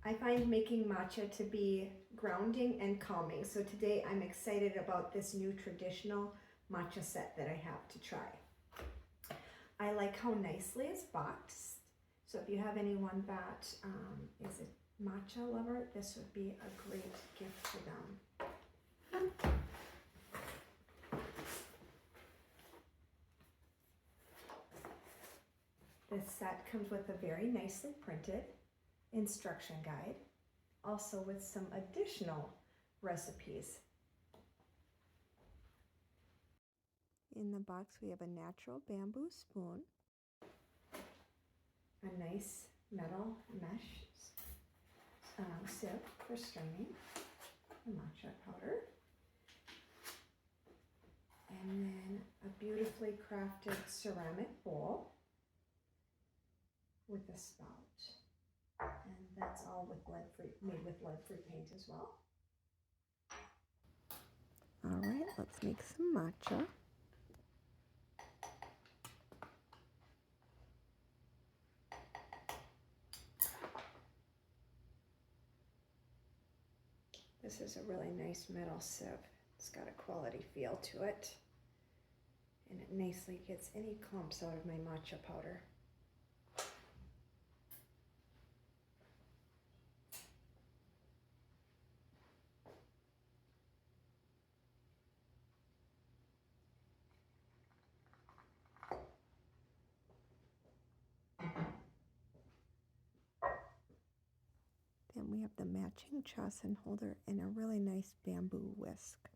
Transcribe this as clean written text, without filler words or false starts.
I find making matcha to be grounding and calming. So today I'm excited about this new traditional matcha set that I have to try. I like how nicely it's boxed. So if you have anyone that is a matcha lover, this would be a great gift for them. This set comes with a very nicely printed instruction guide, also with some additional recipes. In the box we have a natural bamboo spoon, a nice metal mesh sieve for straining the matcha powder, and then a beautifully crafted ceramic bowl with a spout. And that's all with lead-free, made with lead-free paint as well. All right, let's make some matcha. This is a really nice metal sieve. It's got a quality feel to it. And it nicely gets any clumps out of my matcha powder. Then we have the matching chasen holder and a really nice bamboo whisk.